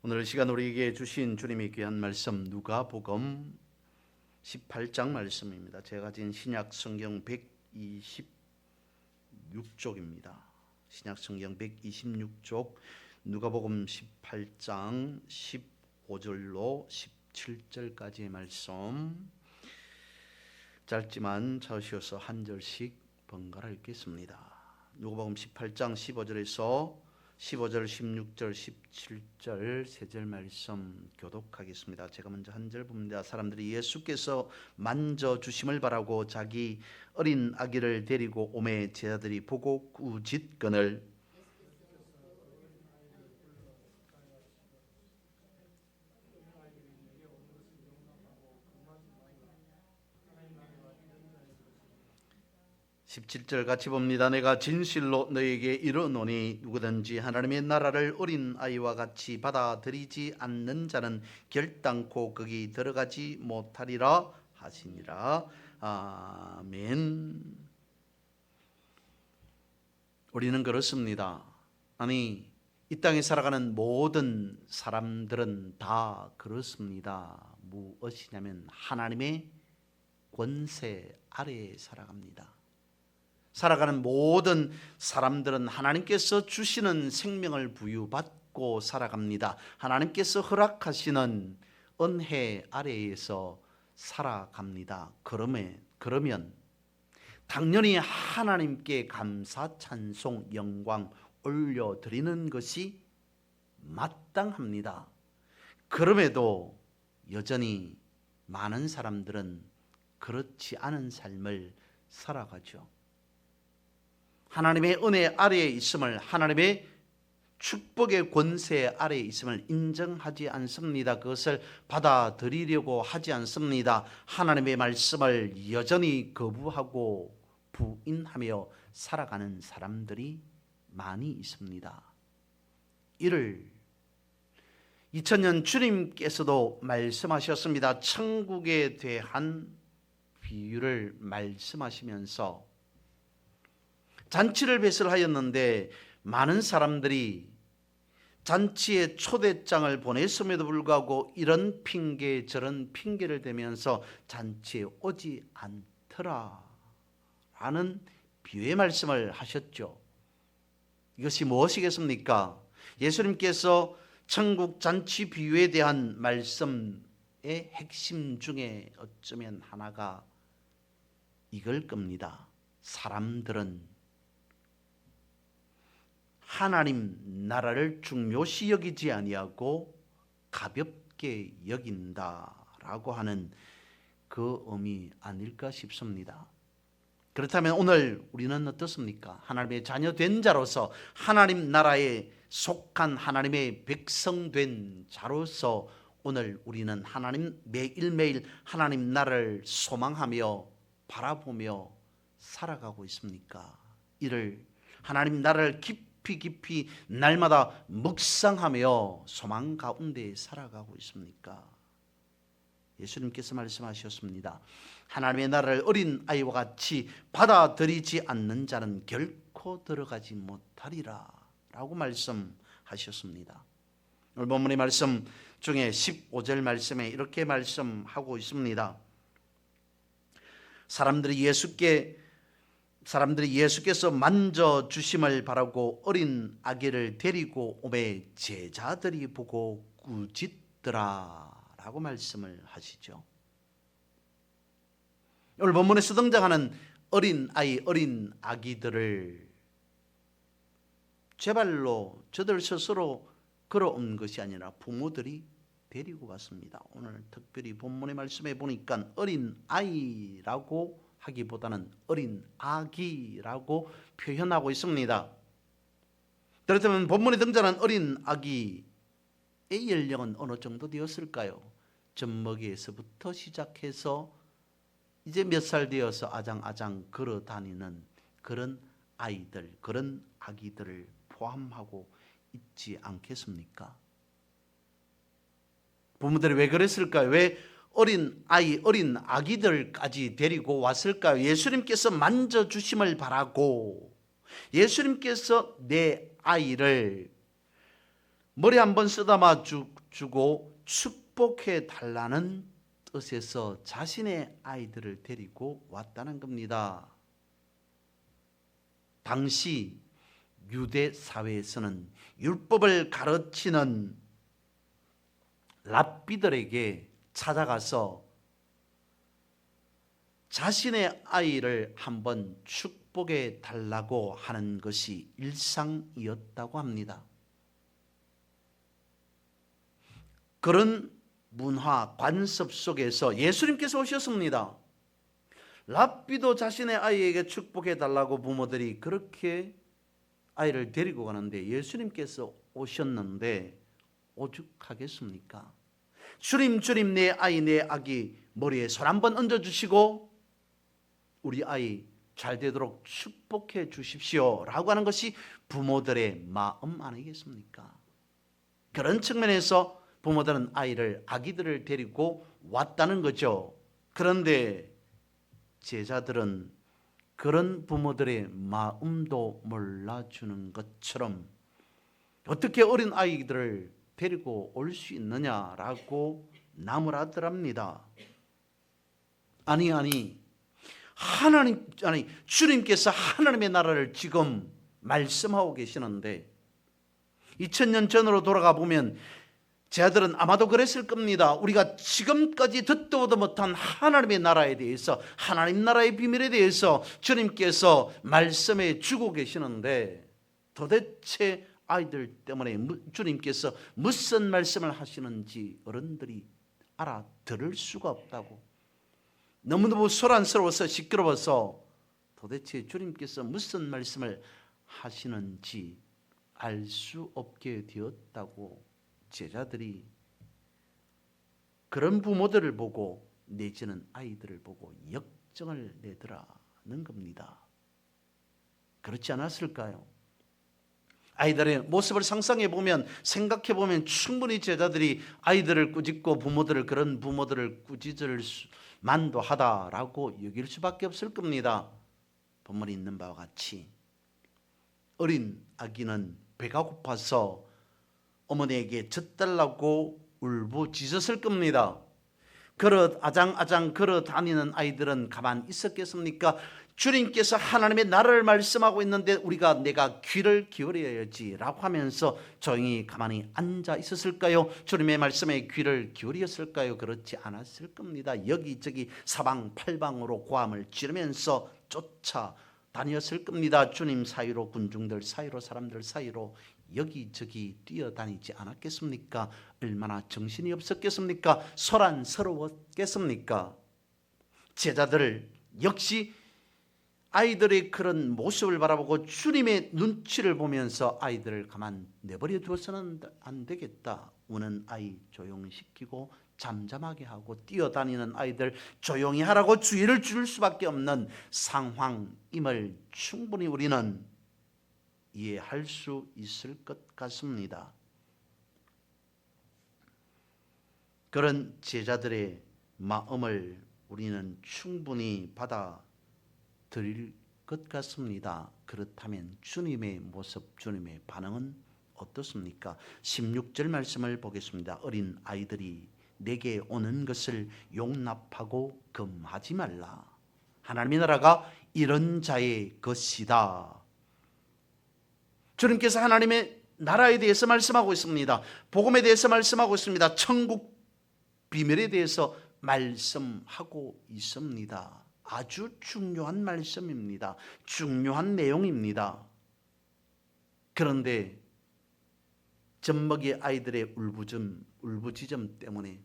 오늘 시간 우리에게 주신 주님의 귀한 말씀 누가복음 18장 말씀입니다. 제가 가진 신약 성경 126쪽입니다. 신약 성경 126쪽 누가복음 18장 15절로 17절까지의 말씀, 짧지만 찾으셔서 한 절씩 번갈아 읽겠습니다. 누가복음 18장 15절에서 15절, 16절, 17절 세 절 말씀 교독하겠습니다. 제가 먼저 한 절 봅니다. 사람들이 예수께서 만져주심을 바라고 자기 어린 아기를 데리고 오매 제자들이 보고 꾸짖거늘 17절 같이 봅니다. 내가 진실로 너에게 이르노니 누구든지 하나님의 나라를 어린 아이와 같이 받아들이지 않는 자는 결단코 거기 들어가지 못하리라 하시니라. 아멘. 우리는 그렇습니다. 아니, 이 땅에 살아가는 모든 사람들은 다 그렇습니다. 무엇이냐면 하나님의 권세 아래에 살아갑니다. 살아가는 모든 사람들은 하나님께서 주시는 생명을 부여받고 살아갑니다. 하나님께서 허락하시는 은혜 아래에서 살아갑니다. 그러면 당연히 하나님께 감사, 찬송, 영광 올려드리는 것이 마땅합니다. 그럼에도 여전히 많은 사람들은 그렇지 않은 삶을 살아가죠. 하나님의 은혜 아래에 있음을, 하나님의 축복의 권세 아래에 있음을 인정하지 않습니다. 그것을 받아들이려고 하지 않습니다. 하나님의 말씀을 여전히 거부하고 부인하며 살아가는 사람들이 많이 있습니다. 이를 2000년 주님께서도 말씀하셨습니다. 천국에 대한 비유를 말씀하시면서 잔치를 배설하였는데 많은 사람들이 잔치에 초대장을 보냈음에도 불구하고 이런 핑계 저런 핑계를 대면서 잔치에 오지 않더라 라는 비유의 말씀을 하셨죠. 이것이 무엇이겠습니까? 예수님께서 천국 잔치 비유에 대한 말씀의 핵심 중에 어쩌면 하나가 이걸 겁니다. 사람들은 하나님 나라를 중요시 여기지 아니하고 가볍게 여긴다라고 하는 그 의미 아닐까 싶습니다. 그렇다면 오늘 우리는 어떻습니까? 하나님의 자녀된 자로서, 하나님 나라에 속한 하나님의 백성된 자로서 오늘 우리는 하나님 매일매일 하나님 나라를 소망하며 바라보며 살아가고 있습니까? 이를 하나님 나라를 깊이 날마다 묵상하며 소망 가운데 살아가고 있습니까? 예수님께서 말씀하셨습니다. 하나님의 나라를 어린 아이와 같이 받아들이지 않는 자는 결코 들어가지 못하리라 라고 말씀하셨습니다. 오늘 본문의 말씀 중에 15절 말씀에 이렇게 말씀하고 있습니다. 사람들이 예수께서 만져주심을 바라고 어린 아기를 데리고 오매 제자들이 보고 꾸짖더라 라고 말씀을 하시죠. 오늘 본문에서 등장하는 어린 아이, 어린 아기들을 제발로 저들 스스로 걸어온 것이 아니라 부모들이 데리고 갔습니다. 오늘 특별히 본문의 말씀에 보니까 어린 아이라고 하기보다는 어린 아기라고 표현하고 있습니다. 그렇다면 본문에 등장하는 어린 아기의 연령은 어느 정도 되었을까요? 젖먹이에서부터 시작해서 이제 몇 살 되어서 아장아장 걸어 다니는 그런 아이들, 그런 아기들을 포함하고 있지 않겠습니까? 부모들이 왜 그랬을까요? 왜 어린 아이, 어린 아기들까지 데리고 왔을까요? 예수님께서 만져주심을 바라고, 예수님께서 내 아이를 머리 한번 쓰다마 주고 축복해 달라는 뜻에서 자신의 아이들을 데리고 왔다는 겁니다. 당시 유대 사회에서는 율법을 가르치는 랍비들에게 찾아가서 자신의 아이를 한번 축복해 달라고 하는 것이 일상이었다고 합니다. 그런 문화 관습 속에서 예수님께서 오셨습니다. 랍비도 자신의 아이에게 축복해 달라고 부모들이 그렇게 아이를 데리고 가는데 예수님께서 오셨는데 오죽하겠습니까? 주님 내 아이 내 아기 머리에 손 한번 얹어주시고 우리 아이 잘 되도록 축복해 주십시오 라고 하는 것이 부모들의 마음 아니겠습니까? 그런 측면에서 부모들은 아기들을 데리고 왔다는 거죠. 그런데 제자들은 그런 부모들의 마음도 몰라주는 것처럼 어떻게 어린 아이들을 데리고 올 수 있느냐라고 나무라더랍니다. 아니 주님께서 하나님의 나라를 지금 말씀하고 계시는데 2000년 전으로 돌아가 보면 제자들은 아마도 그랬을 겁니다. 우리가 지금까지 듣도 보도 못한 하나님의 나라에 대해서, 하나님 나라의 비밀에 대해서 주님께서 말씀해 주고 계시는데 도대체 아이들 때문에 주님께서 무슨 말씀을 하시는지 어른들이 알아들을 수가 없다고, 너무너무 소란스러워서 시끄러워서 도대체 주님께서 무슨 말씀을 하시는지 알 수 없게 되었다고 제자들이 그런 부모들을 보고 내지는 아이들을 보고 역정을 내더라는 겁니다. 그렇지 않았을까요? 아이들의 모습을 상상해 보면, 생각해 보면 충분히 제자들이 아이들을 꾸짖고 그런 부모들을 꾸짖을 만도 하다라고 여길 수밖에 없을 겁니다. 본문에 있는 바와 같이 어린 아기는 배가 고파서 어머니에게 젖달라고 울부짖었을 겁니다. 아장아장 걸어 다니는 아이들은 가만 있었겠습니까? 주님께서 하나님의 나라를 말씀하고 있는데 내가 귀를 기울여야지 라고 하면서 조용히 가만히 앉아 있었을까요? 주님의 말씀에 귀를 기울였을까요? 그렇지 않았을 겁니다. 여기저기 사방팔방으로 고함을 지르면서 쫓아다녔을 겁니다. 주님 사이로, 군중들 사이로, 사람들 사이로 여기저기 뛰어다니지 않았겠습니까? 얼마나 정신이 없었겠습니까? 소란스러웠겠습니까? 제자들 역시 아이들의 그런 모습을 바라보고 주님의 눈치를 보면서 아이들을 가만 내버려 두어서는 안 되겠다. 우는 아이 조용히 시키고 잠잠하게 하고 뛰어다니는 아이들 조용히 하라고 주의를 줄 수밖에 없는 상황임을 충분히 우리는 이해할 수 있을 것 같습니다. 그런 제자들의 마음을 우리는 충분히 받아들일 것 같습니다. 그렇다면 주님의 모습, 주님의 반응은 어떻습니까? 16절 말씀을 보겠습니다. 어린 아이들이 내게 오는 것을 용납하고 금하지 말라. 하나님의 나라가 이런 자의 것이다. 주님께서 하나님의 나라에 대해서 말씀하고 있습니다. 복음에 대해서 말씀하고 있습니다. 천국 비밀에 대해서 말씀하고 있습니다. 아주 중요한 말씀입니다. 중요한 내용입니다. 그런데 젖먹이 아이들의 울부짖음 때문에,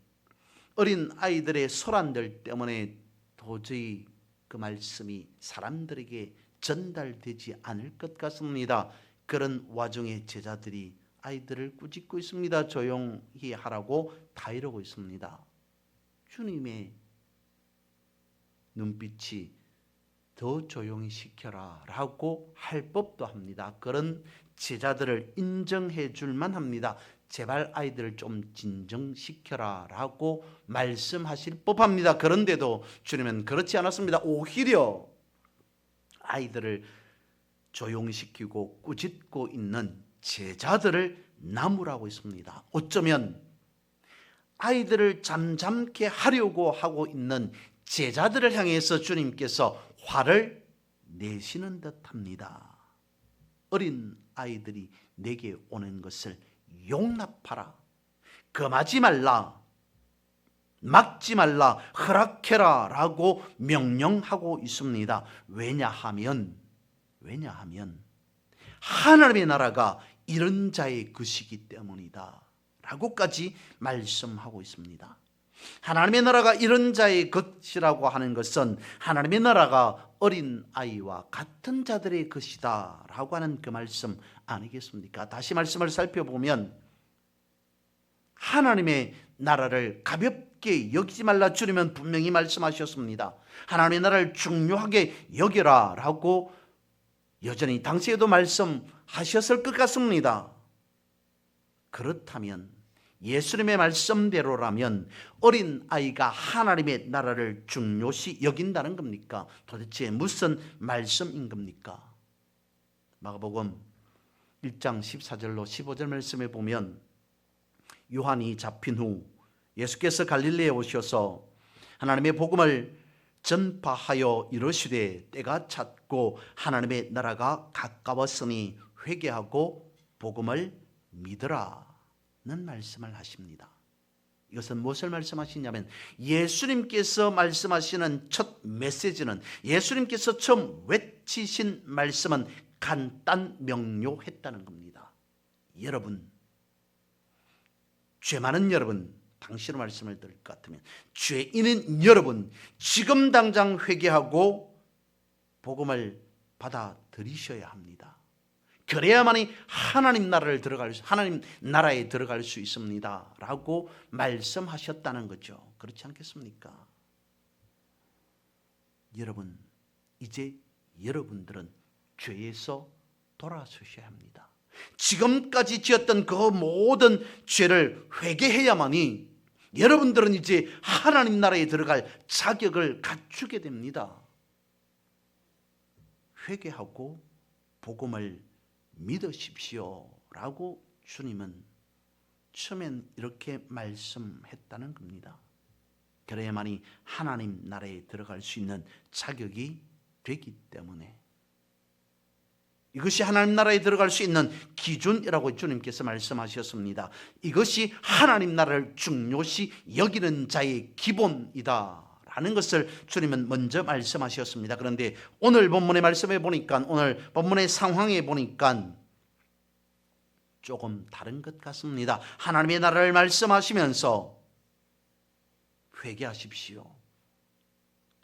어린 아이들의 소란들 때문에 도저히 그 말씀이 사람들에게 전달되지 않을 것 같습니다. 그런 와중에 제자들이 아이들을 꾸짖고 있습니다. 조용히 하라고 다 이러고 있습니다. 주님의 눈빛이 더 조용히 시켜라 라고 할 법도 합니다. 그런 제자들을 인정해 줄만 합니다. 제발 아이들을 좀 진정시켜라 라고 말씀하실 법합니다. 그런데도 주님은 그렇지 않았습니다. 오히려 아이들을 조용시키고 꾸짖고 있는 제자들을 나무라고 있습니다. 어쩌면 아이들을 잠잠케 하려고 하고 있는 제자들을 향해서 주님께서 화를 내시는 듯합니다. 어린 아이들이 내게 오는 것을 용납하라, 금하지 말라, 막지 말라, 허락해라 라고 명령하고 있습니다. 왜냐하면 하나님의 나라가 이런 자의 것이기 때문이다 라고까지 말씀하고 있습니다. 하나님의 나라가 이런 자의 것이라고 하는 것은 하나님의 나라가 어린 아이와 같은 자들의 것이다 라고 하는 그 말씀 아니겠습니까? 다시 말씀을 살펴보면 하나님의 나라를 가볍게 여기지 말라 주님은 분명히 말씀하셨습니다. 하나님의 나라를 중요하게 여겨라 라고 여전히 당시에도 말씀하셨을 것 같습니다. 그렇다면 예수님의 말씀대로라면 어린 아이가 하나님의 나라를 중요시 여긴다는 겁니까? 도대체 무슨 말씀인 겁니까? 마가복음 1장 14절로 15절 말씀에 보면 요한이 잡힌 후 예수께서 갈릴리에 오셔서 하나님의 복음을 전파하여 이르시되 때가 찼고 하나님의 나라가 가까웠으니 회개하고 복음을 믿으라는 말씀을 하십니다. 이것은 무엇을 말씀하시냐면 예수님께서 말씀하시는 첫 메시지는, 예수님께서 처음 외치신 말씀은 간단 명료했다는 겁니다. 여러분, 죄 많은 여러분, 당신의 말씀을 들을 것 같으면 죄인인 여러분, 지금 당장 회개하고 복음을 받아들이셔야 합니다. 그래야만이 하나님 나라에 들어갈 수 있습니다 라고 말씀하셨다는 거죠. 그렇지 않겠습니까? 여러분, 이제 여러분들은 죄에서 돌아서셔야 합니다. 지금까지 지었던 그 모든 죄를 회개해야만이 여러분들은 이제 하나님 나라에 들어갈 자격을 갖추게 됩니다. 회개하고 복음을 믿으십시오 라고 주님은 처음엔 이렇게 말씀했다는 겁니다. 그래야만이 하나님 나라에 들어갈 수 있는 자격이 되기 때문에, 이것이 하나님 나라에 들어갈 수 있는 기준이라고 주님께서 말씀하셨습니다. 이것이 하나님 나라를 중요시 여기는 자의 기본이다 라는 것을 주님은 먼저 말씀하셨습니다. 그런데 오늘 본문의 말씀에 보니까, 오늘 본문의 상황에 보니까 조금 다른 것 같습니다. 하나님의 나라를 말씀하시면서 회개하십시오,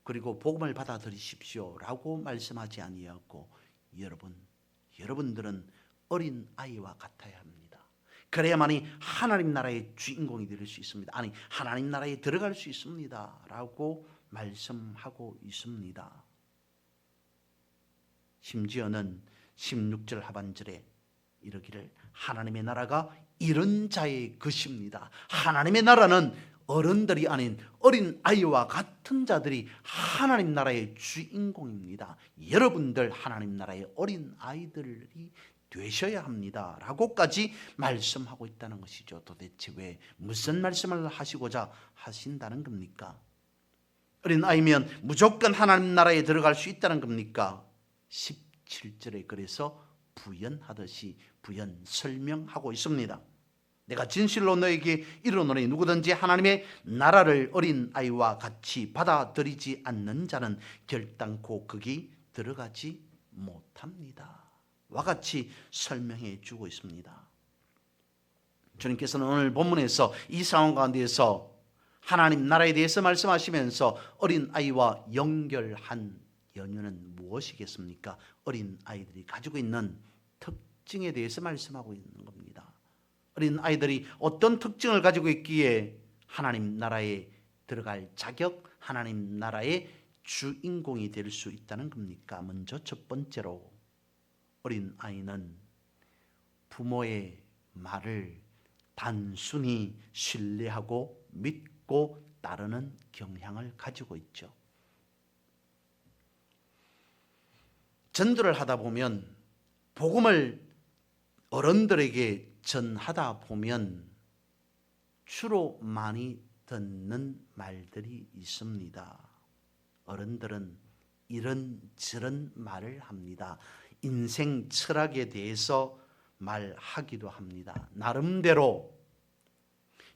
그리고 복음을 받아들이십시오 라고 말씀하지 아니하고 여러분들은 어린 아이와 같아야 합니다. 그래야만이 하나님 나라의 주인공이 될 수 있습니다. 아니, 하나님 나라에 들어갈 수 있습니다 라고 말씀하고 있습니다. 심지어는 16절 하반절에 이르기를 하나님의 나라가 이런 자의 것입니다. 하나님의 나라는 어른들이 아닌 어린 아이와 같은 자들이 하나님 나라의 주인공입니다. 여러분들 하나님 나라의 어린 아이들이 되셔야 합니다 라고까지 말씀하고 있다는 것이죠. 도대체 왜, 무슨 말씀을 하시고자 하신다는 겁니까? 어린 아이면 무조건 하나님 나라에 들어갈 수 있다는 겁니까? 17절에 그래서 부연하듯이 부연 설명하고 있습니다. 내가 진실로 너에게 이르노니 누구든지 하나님의 나라를 어린 아이와 같이 받아들이지 않는 자는 결단코 거기 들어가지 못합니다 와 같이 설명해 주고 있습니다. 주님께서는 오늘 본문에서 이 상황 가운데에서 하나님 나라에 대해서 말씀하시면서 어린 아이와 연결한 연유는 무엇이겠습니까? 어린 아이들이 가지고 있는 특징에 대해서 말씀하고 있는 겁니다. 어린 아이들이 어떤 특징을 가지고 있기에 하나님 나라에 들어갈 자격, 하나님 나라의 주인공이 될 수 있다는 겁니까? 먼저 첫 번째로 어린 아이는 부모의 말을 단순히 신뢰하고 믿고 따르는 경향을 가지고 있죠. 전도를 하다 보면 복음을 어른들에게 전하다 보면 주로 많이 듣는 말들이 있습니다. 어른들은 이런저런 말을 합니다. 인생 철학에 대해서 말하기도 합니다. 나름대로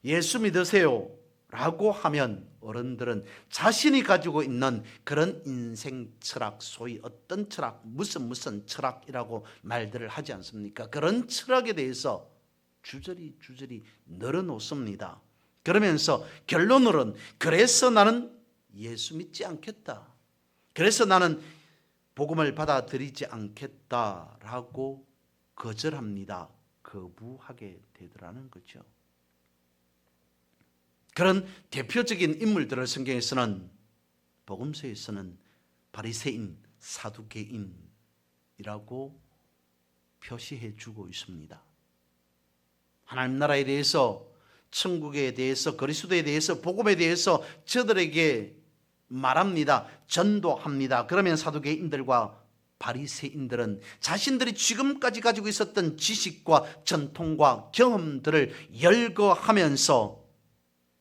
예수 믿으세요 라고 하면 어른들은 자신이 가지고 있는 그런 인생 철학, 소위 어떤 철학, 무슨 철학이라고 말들을 하지 않습니까? 그런 철학에 대해서 주저리 늘어놓습니다. 그러면서 결론으로는 그래서 나는 예수 믿지 않겠다, 그래서 나는 복음을 받아들이지 않겠다라고 거절합니다. 거부하게 되더라는 거죠. 그런 대표적인 인물들을 성경에서는, 복음서에서는 바리새인, 사두개인이라고 표시해 주고 있습니다. 하나님 나라에 대해서, 천국에 대해서, 그리스도에 대해서, 복음에 대해서 저들에게 말합니다. 전도합니다. 그러면 사두개인들과 바리새인들은 자신들이 지금까지 가지고 있었던 지식과 전통과 경험들을 열거하면서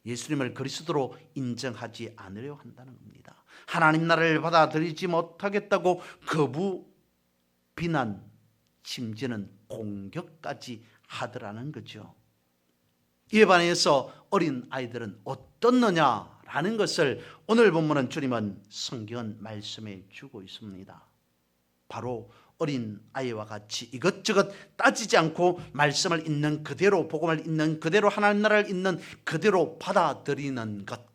예수님을 그리스도로 인정하지 않으려 한다는 겁니다. 하나님 나라를 받아들이지 못하겠다고 거부, 비난, 심지어는 공격까지 하더라는 거죠. 이에 반해서 어린 아이들은 어떻느냐라는 것을 오늘 본문은 주님은 성경 말씀해 주고 있습니다. 바로 어린 아이와 같이 이것저것 따지지 않고 말씀을 있는 그대로, 복음을 있는 그대로, 하나님 나라를 있는 그대로 받아들이는 것,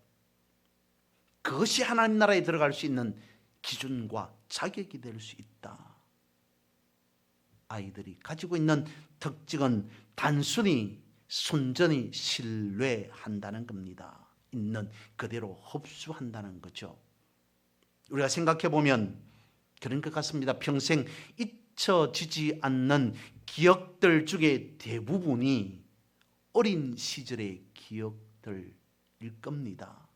그것이 하나님 나라에 들어갈 수 있는 기준과 자격이 될 수 있다. 아이들이 가지고 있는 특징은 단순히 순전히 신뢰한다는 겁니다. 있는 그대로 흡수한다는 거죠. 우리가 생각해 보면 그런 것 같습니다. 평생 잊혀지지 않는 기억들 중에 대부분이 어린 시절의 기억들일 겁니다.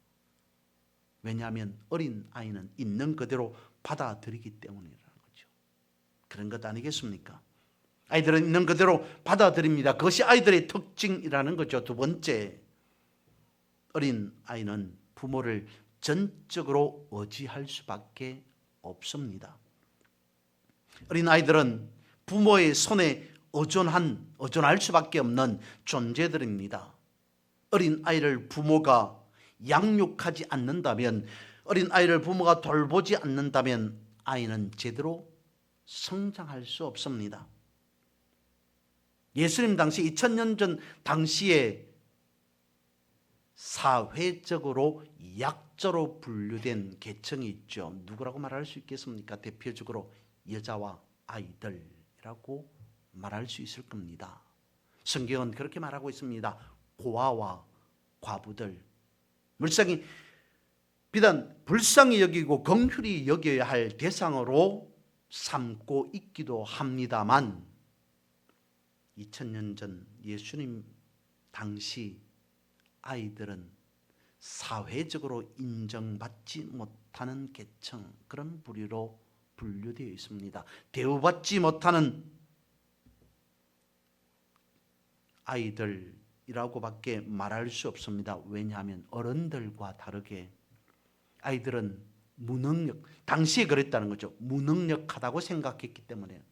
왜냐하면 어린 아이는 있는 그대로 받아들이기 때문이라는 거죠. 그런 것 아니겠습니까? 아이들은 있는 그대로 받아들입니다. 그것이 아이들의 특징이라는 거죠. 두 번째, 어린 아이는 부모를 전적으로 의지할 수밖에 없습니다. 어린 아이들은 부모의 손에 의존할 수밖에 없는 존재들입니다. 어린 아이를 부모가 양육하지 않는다면, 어린 아이를 부모가 돌보지 않는다면 아이는 제대로 성장할 수 없습니다. 예수님 당시 2000년 전 당시에 사회적으로 약자로 분류된 계층이 있죠. 누구라고 말할 수 있겠습니까? 대표적으로 여자와 아이들이라고 말할 수 있을 겁니다. 성경은 그렇게 말하고 있습니다. 고아와 과부들, 물상이 비단 불쌍히 여기고 긍휼히 여겨야 할 대상으로 삼고 있기도 합니다만, 2000년 전 예수님 당시 아이들은 사회적으로 인정받지 못하는 계층, 그런 부류로 분류되어 있습니다. 대우받지 못하는 아이들이라고밖에 말할 수 없습니다. 왜냐하면 어른들과 다르게 아이들은 무능력, 당시에 그랬다는 거죠. 무능력하다고 생각했기 때문에,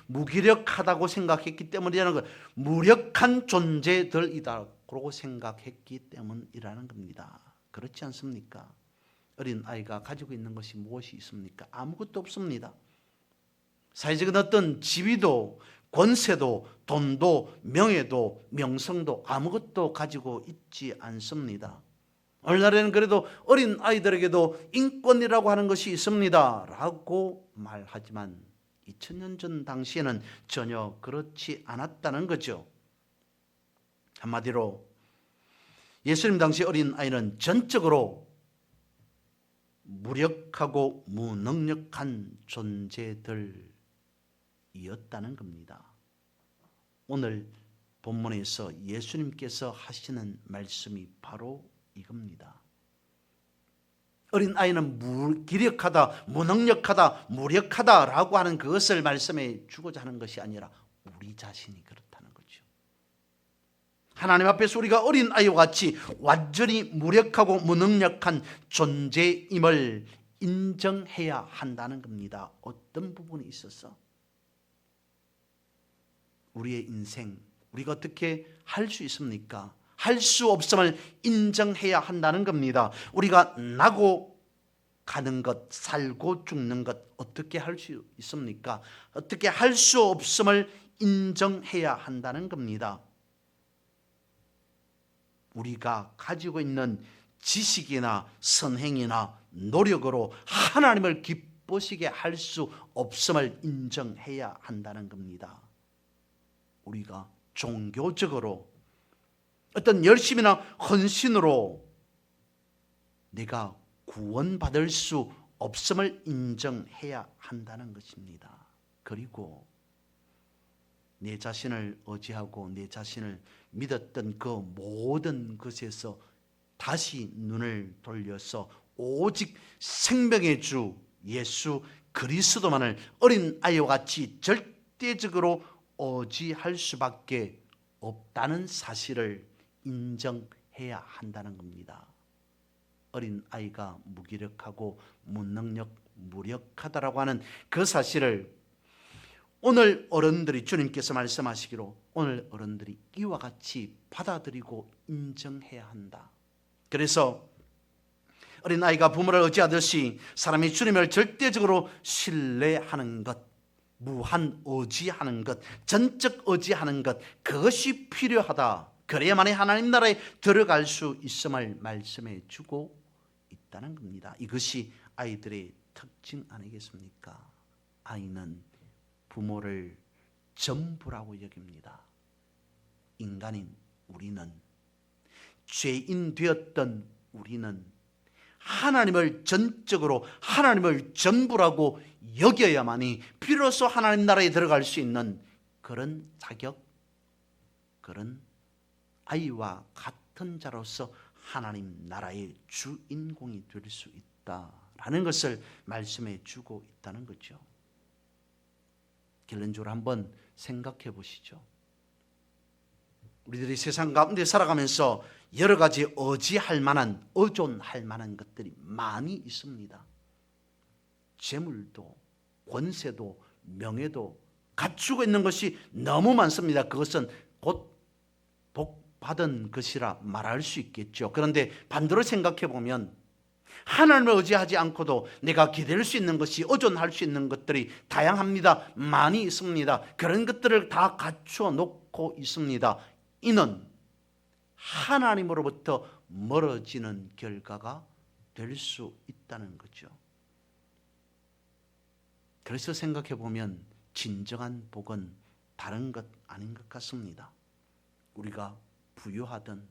무기력하다고 생각했기 때문이라는 것, 무력한 존재들이다고 생각했기 때문이라는 겁니다. 그렇지 않습니까? 어린 아이가 가지고 있는 것이 무엇이 있습니까? 아무것도 없습니다. 사회적인 어떤 지위도, 권세도, 돈도, 명예도, 명성도 아무것도 가지고 있지 않습니다. 오늘날에는 그래도 어린 아이들에게도 인권이라고 하는 것이 있습니다 라고 말하지만 2000년 전 당시에는 전혀 그렇지 않았다는 거죠. 한마디로 예수님 당시 어린 아이는 전적으로 무력하고 무능력한 존재들이었다는 겁니다. 오늘 본문에서 예수님께서 하시는 말씀이 바로 이겁니다. 어린 아이는 무기력하다, 무능력하다, 무력하다라고 하는 그것을 말씀해 주고자 하는 것이 아니라 우리 자신이 그렇다는 거죠. 하나님 앞에서 우리가 어린 아이와 같이 완전히 무력하고 무능력한 존재임을 인정해야 한다는 겁니다. 어떤 부분이 있어서 우리의 인생 우리가 어떻게 할 수 있습니까? 할 수 없음을 인정해야 한다는 겁니다. 우리가 나고 가는 것, 살고 죽는 것 어떻게 할 수 있습니까? 어떻게 할 수 없음을 인정해야 한다는 겁니다. 우리가 가지고 있는 지식이나 선행이나 노력으로 하나님을 기쁘시게 할 수 없음을 인정해야 한다는 겁니다. 우리가 종교적으로 어떤 열심이나 헌신으로 내가 구원받을 수 없음을 인정해야 한다는 것입니다. 그리고 내 자신을 의지하고 내 자신을 믿었던 그 모든 것에서 다시 눈을 돌려서 오직 생명의 주 예수 그리스도만을 어린 아이와 같이 절대적으로 의지할 수밖에 없다는 사실을 인정해야 한다는 겁니다. 어린 아이가 무기력하고 무력하다라고 하는 그 사실을 오늘 어른들이 주님께서 말씀하시기로 오늘 어른들이 이와 같이 받아들이고 인정해야 한다. 그래서 어린아이가 부모를 의지하듯이 사람이 주님을 절대적으로 신뢰하는 것, 무한 의지하는 것, 전적 의지하는 것, 그것이 필요하다. 그래야만이 하나님 나라에 들어갈 수 있음을 말씀해 주고 있다는 겁니다. 이것이 아이들의 특징 아니겠습니까? 아이는 부모를 전부라고 여깁니다. 인간인 우리는, 죄인 되었던 우리는 하나님을 전적으로 하나님을 전부라고 여겨야만이 비로소 하나님 나라에 들어갈 수 있는 그런 자격, 그런 아이와 같은 자로서 하나님 나라의 주인공이 될 수 있다라는 것을 말씀해 주고 있다는 거죠. 결론적으로 한번 생각해 보시죠. 우리들이 세상 가운데 살아가면서 여러 가지 의지할 만한, 의존할 만한 것들이 많이 있습니다. 재물도, 권세도, 명예도 갖추고 있는 것이 너무 많습니다. 그것은 곧 복받은 것이라 말할 수 있겠죠. 그런데 반대로 생각해 보면 하나님을 의지하지 않고도 내가 기댈 수 있는 것이, 의존할 수 있는 것들이 다양합니다. 많이 있습니다. 그런 것들을 다 갖추어 놓고 있습니다. 이는 하나님으로부터 멀어지는 결과가 될 수 있다는 거죠. 그래서 생각해 보면 진정한 복은 다른 것 아닌 것 같습니다. 우리가 부유하든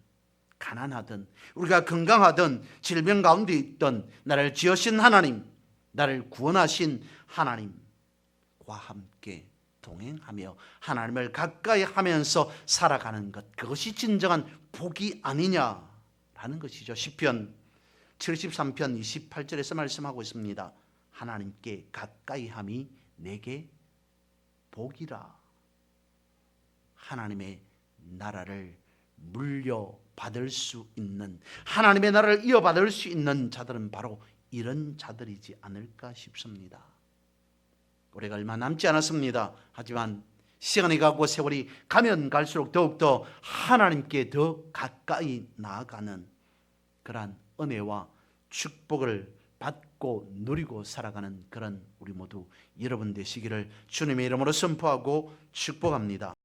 가난하든 우리가 건강하든 질병 가운데 있든 나를 지으신 하나님, 나를 구원하신 하나님과 함께 동행하며 하나님을 가까이 하면서 살아가는 것, 그것이 진정한 복이 아니냐라는 것이죠. 시편 73편 28절에서 말씀하고 있습니다. 하나님께 가까이함이 내게 복이라. 하나님의 나라를 물려받을 수 있는, 하나님의 나라를 이어받을 수 있는 자들은 바로 이런 자들이지 않을까 싶습니다. 올해가 얼마 남지 않았습니다. 하지만 시간이 가고 세월이 가면 갈수록 더욱더 하나님께 더 가까이 나아가는 그러한 은혜와 축복을 받고 누리고 살아가는 그런 우리 모두 여러분 되시기를 주님의 이름으로 선포하고 축복합니다.